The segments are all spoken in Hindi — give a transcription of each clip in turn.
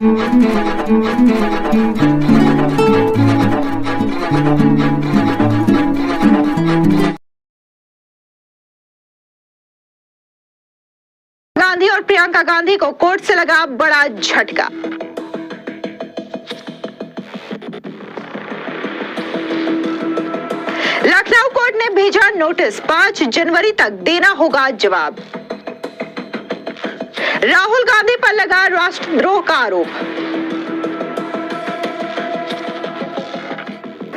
गांधी और प्रियंका गांधी को कोर्ट से लगा बड़ा झटका। लखनऊ कोर्ट ने भेजा नोटिस, 5 जनवरी तक देना होगा जवाब। राहुल गांधी पर लगा राष्ट्रद्रोह का आरोप।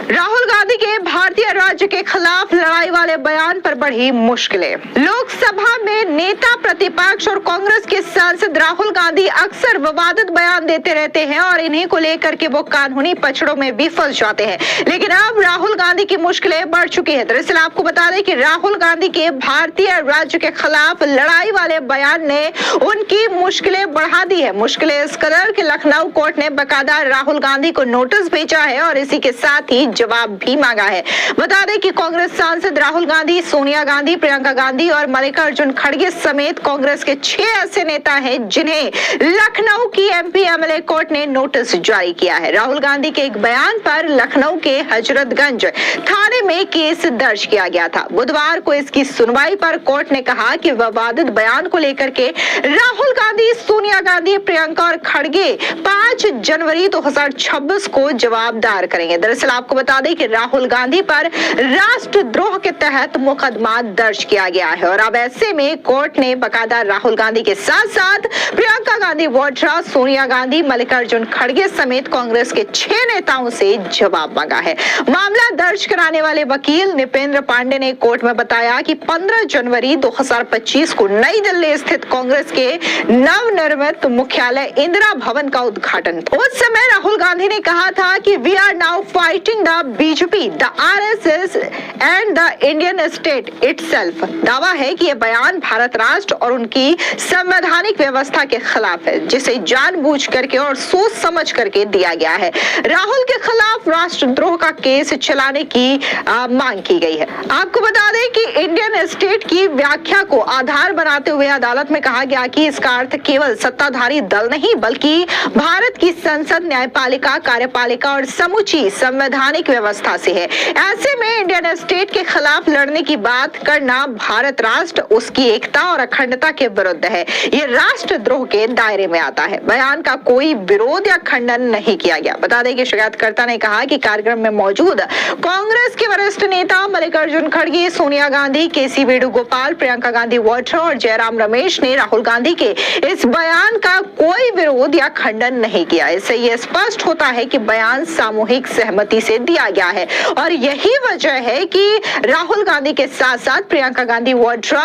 राहुल गांधी के भारतीय राज्य के खिलाफ लड़ाई वाले बयान पर बढ़ी मुश्किलें। लोकसभा में नेता प्रतिपक्ष और कांग्रेस के सांसद राहुल गांधी अक्सर विवादित बयान देते रहते हैं और इन्हीं को लेकर के वो कानूनी पचड़ों में भी फंस जाते हैं। लेकिन अब राहुल गांधी की मुश्किलें बढ़ चुकी है। दरअसल आपको बता दें कि राहुल गांधी के भारतीय राज्य के खिलाफ लड़ाई वाले बयान ने उनकी मुश्किलें बढ़ा दी है। मुश्किलें इस कदर कि लखनऊ कोर्ट ने बकायदा राहुल गांधी को नोटिस भेजा है और इसी के साथ ही जवाब भी मांगा है। बता दें कि कांग्रेस सांसद राहुल गांधी, सोनिया गांधी, प्रियंका गांधी और मल्लिकार्जुन खड़गे समेत कांग्रेस के 6 ऐसे नेता हैं जिन्हें लखनऊ की एमपी एमएलए कोर्ट ने नोटिस जारी किया है। राहुल गांधी के एक बयान पर लखनऊ के हजरतगंज थाने में केस दर्ज किया गया था। बुधवार को इसकी सुनवाई पर कोर्ट ने कहा कि विवादित बयान को लेकर के राहुल गांधी, सोनिया गांधी, प्रियंका और खड़गे 5 जनवरी 2026 को जवाब दायर करेंगे। दरअसल आपको बता दें कि राहुल गांधी पर राष्ट्रद्रोह के तहत मुकदमा दर्ज किया गया है और अब ऐसे में कोर्ट ने बकायदा राहुल गांधी के साथ साथ प्रियंका गांधी वाड्रा, सोनिया गांधी, मल्लिकार्जुन खड़गे समेत कांग्रेस के 6 नेताओं से जवाब मांगा है। मामला दर्ज कराने वाले वकील निपेंद्र पांडे ने कोर्ट में बताया कि 15 जनवरी 2025 को नई दिल्ली स्थित कांग्रेस के नवनिर्मित मुख्यालय इंदिरा भवन का उद्घाटन। उस समय राहुल गांधी ने कहा था कि we are now fighting the BJP, the RSS and the Indian state itself. दावा है कि यह बयान भारत राष्ट्र और उनकी संवैधानिक व्यवस्था के खिलाफ है, जिसे जानबूझ करके और सोच समझ करके दिया गया है। राहुल के खिलाफ राष्ट्रद्रोह का केस चलाने की मांग की गई है। आपको बता दें कि इंडियन स्टेट की व्याख्या को आधार बनाते हुए अदालत में कहा गया कि इसका अर्थ केवल सत्ताधारी दल नहीं बल्कि भारत की संसद, न्यायपालिका, कार्यपालिका और समूची संवैधानिक व्यवस्था से है। ऐसे में इंडियन स्टेट के खिलाफ लड़ने की बात करना भारत राष्ट्र, उसकी एकता और अखंडता के विरुद्ध है। ये राष्ट्रद्रोह के दायरे में आता है। बयान का कोई विरोध या खंडन नहीं किया गया। बता दें कि शिकायतकर्ता ने कहा कि कार्यक्रम में मौजूद कांग्रेस के वरिष्ठ नेता मल्लिकार्जुन खड़गे, सोनिया गांधी, केसी वेणुगोपाल, प्रियंका गांधी वाड्रा और जयराम रमेश ने राहुल गांधी के इस बयान का कोई विरोध या खंडन नहीं किया। इससे यह स्पष्ट होता है कि बयान सामूहिक सहमति से दिया गया है और यही वजह है कि राहुल गांधी के साथ साथ प्रियंका गांधी वाड्रा,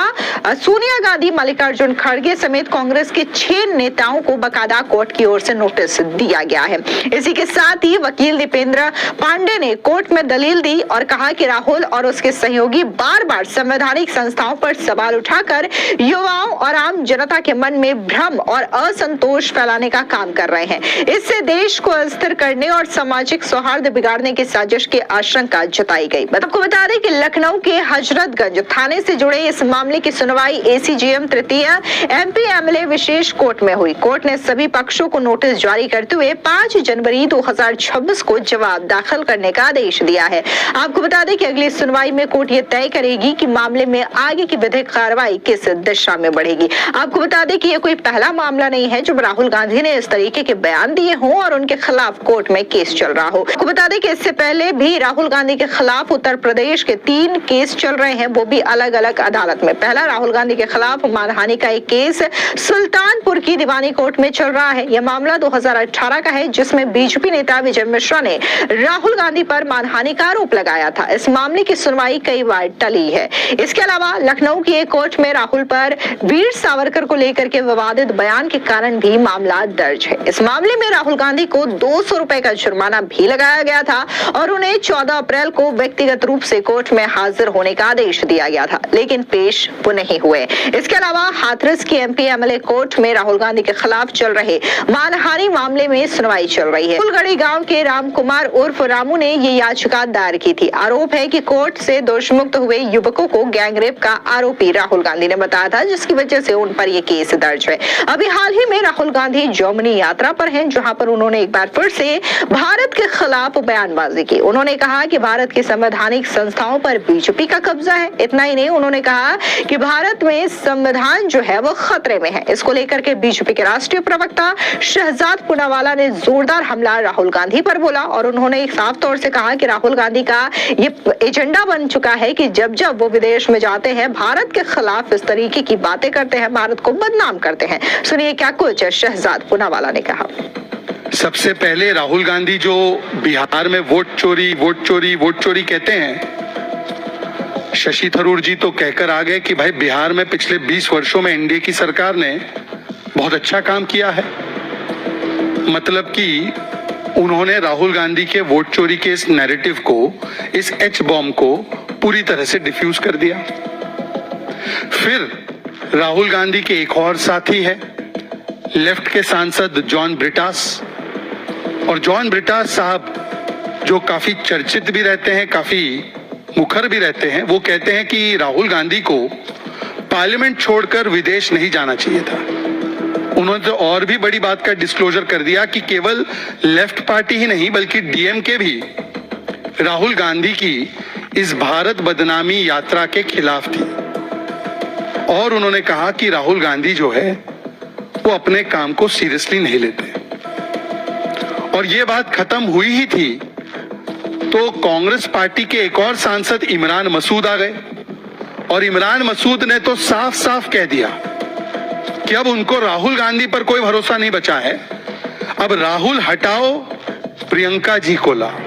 सोनिया गांधी, मल्लिकार्जुन खड़गे समेत कांग्रेस के 6 नेताओं को बकायदा कोर्ट की ओर से नोटिस दिया गया है। इसी के साथ ही वकील दीपेंद्र पांडे ने कोर्ट में दलील दी और कहा कि राहुल और उसके सहयोगी बार-बार संवैधानिक संस्थाओं पर सवाल उठाकर युवाओं और आम जनता के मन में भ्रम और असंतोष फैलाने का काम कर रहे हैं। इससे देश को अस्थिर करने और सामाजिक सौहार्द बिगाड़ने की साजिश की आशंका जताई गई। आपको बता दें कि लखनऊ के हजरतगंज थाने से जुड़े इस मामले की सुनवाई एसीजेएम तृतीय एमपी एमएलए विशेष कोर्ट में हुई। कोर्ट ने सभी पक्षों को नोटिस जारी करते हुए 5 जनवरी 2026 को जवाब दाखिल करने का आदेश दिया है। आपको बता दें कि अगली सुनवाई में कोर्ट ये तय करेगी कि मामले में आगे की विधिक कार्रवाई किस दिशा में बढ़ेगी। आपको बता दें कि यह कोई पहला मामला नहीं है जब राहुल गांधी ने इस तरीके के बयान दिए हों और उनके खिलाफ कोर्ट में केस चल रहा हो। आपको बता दें कि इससे पहले भी राहुल गांधी के खिलाफ उत्तर प्रदेश के 3 केस चल रहे हैं, वो भी अलग अलग अदालत में। पहला राहुल गांधी के खिलाफ मानहानि का एक केस सुल्तानपुर की दीवानी कोर्ट में चल रहा है। यह मामला 2018 का है जिसमें बीजेपी नेता विजय मिश्रा ने राहुल गांधी पर मानहानि का आरोप लगाया था। इस मामले की सुनवाई कई बार टली है। इसके अलावा लखनऊ की एक कोर्ट में राहुल पर वीर सावरकर को लेकर के विवादित बयान के कारण भी मामला दर्ज है। इस मामले में राहुल गांधी को 200 रुपए का जुर्माना भी लगाया गया था और उन्हें 14 अप्रैल को व्यक्तिगत रूप से कोर्ट में हाजिर होने का आदेश दिया गया था, लेकिन पेश वो नहीं हुए। इसके अलावा हाथरस की एमपी एमएलए कोर्ट में राहुल गांधी के खिलाफ चल रहे मानहानि मामले में सुनवाई चल रही है। फुलगड़ी गांव के राम कुमार उर्फ रामू ने ये याचिका दायर की थी। आरोप है कि कोर्ट से दोषमुक्त हुए युवकों को गैंगरेप का आरोपी राहुल गांधी ने बताया था, जिसकी वजह से उन पर यह केस दर्ज है। अभी हाल ही में राहुल गांधी जर्मनी यात्रा पर हैं, जहां पर उन्होंने एक बार फिर से भारत के खिलाफ बयानबाजी की। उन्होंने कहा कि भारत की संवैधानिक संस्थाओं पर बीजेपी का कब्जा है। इतना ही नहीं, उन्होंने कहा कि भारत में संविधान जो है वो खतरे में है। इसको लेकर के बीजेपी के राष्ट्रीय प्रवक्ता शहजाद पूनावाला ने जोरदार हमला राहुल गांधी पर बोला और उन्होंने साफ तौर से कहा कि राहुल गांधी का ये एजेंडा बन चुका है कि जब जब वो विदेश में जाते हैं, भारत के खिलाफ इस तरीके की बातें करते हैं, भारत को बदनाम करते हैं। सुनिए क्या कुछ शहजाद पूनावाला ने कहा। सबसे पहले राहुल गांधी जो बिहार में वोट चोरी कहते हैं, शशि थरूर जी तो कहकर आ गए कि भाई बिहार में पिछले 20 वर्षों में एनडीए की सरकार ने बहुत अच्छा काम किया है। मतलब कि उन्होंने राहुल गांधी के वोट चोरी के इस नैरेटिव को, इस एच बॉम्ब को पूरी तरह से डिफ्यूज कर दिया। फिर राहुल गांधी के एक और साथी है, लेफ्ट के सांसद जॉन ब्रिटास। और जॉन ब्रिटास साहब जो काफी चर्चित भी रहते हैं, काफी मुखर भी रहते हैं, वो कहते हैं कि राहुल गांधी को पार्लियामेंट छोड़कर विदेश नहीं जाना चाहिए था। उन्होंने तो और भी बड़ी बात का डिस्क्लोजर कर दिया कि केवल लेफ्ट पार्टी ही नहीं बल्कि डीएमके भी राहुल गांधी की इस भारत बदनामी यात्रा के खिलाफ थी। और उन्होंने कहा कि राहुल गांधी जो है वो अपने काम को सीरियसली नहीं लेते। और ये बात खत्म हुई ही थी तो कांग्रेस पार्टी के एक और सांसद इमरान मसूद आ गए और इमरान मसूद ने तो साफ साफ कह दिया कि अब उनको राहुल गांधी पर कोई भरोसा नहीं बचा है। अब राहुल हटाओ, प्रियंका जी को लाओ।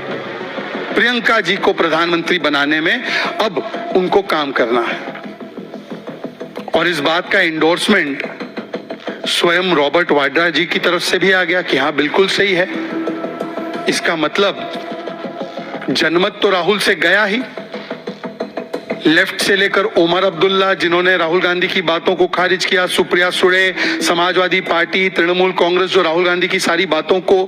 प्रियंका जी को प्रधानमंत्री बनाने में अब उनको काम करना है। और इस बात का इंडोर्समेंट स्वयं रॉबर्ट वाड्रा जी की तरफ से भी आ गया कि हाँ बिल्कुल सही है। इसका मतलब जनमत तो राहुल से गया ही। लेफ्ट से लेकर ओमर अब्दुल्ला जिन्होंने राहुल गांधी की बातों को खारिज किया, सुप्रिया सुळे, समाजवादी पार्टी, तृणमूल कांग्रेस जो राहुल गांधी की सारी बातों को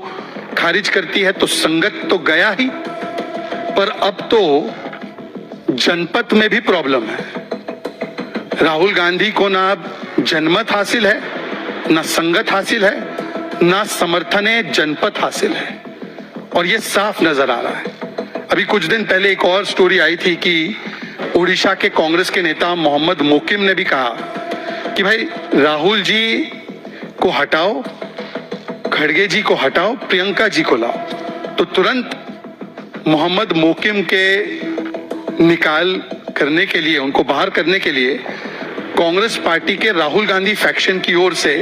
खारिज करती है, तो संगत तो गया ही। पर अब तो जनपद में भी प्रॉब्लम है। राहुल गांधी को ना अब जनमत हासिल है, ना संगत हासिल है, ना समर्थन जनपद हासिल है। और ये साफ नजर आ रहा है। अभी कुछ दिन पहले एक और स्टोरी आई थी कि उड़ीसा के कांग्रेस के नेता मोहम्मद मोकिम ने भी कहा कि भाई राहुल जी को हटाओ, खड़गे जी को हटाओ, प्रियंका जी को लाओ। तो तुरंत मोहम्मद मोकिम के निकाल करने के लिए, उनको बाहर करने के लिए कांग्रेस पार्टी के राहुल गांधी फैक्शन की ओर से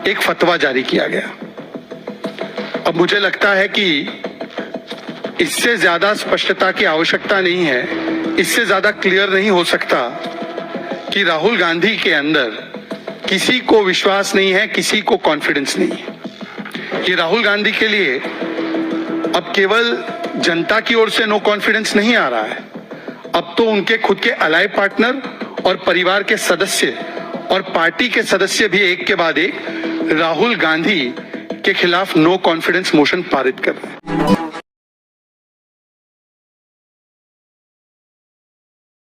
एक फतवा जारी किया गया। अब मुझे लगता है कि इससे ज्यादा स्पष्टता की आवश्यकता नहीं है, इससे ज्यादा क्लियर नहीं हो सकता कि राहुल गांधी के अंदर किसी को विश्वास नहीं है, किसी को कॉन्फिडेंस नहीं है। ये राहुल गांधी के लिए अब केवल जनता की ओर से नो कॉन्फिडेंस नहीं आ रहा है, अब तो उनके खुद के अलाइ पार्टनर और परिवार के सदस्य और पार्टी के सदस्य भी एक के बाद एक राहुल गांधी के खिलाफ नो कॉन्फिडेंस मोशन पारित कर रहे हैं।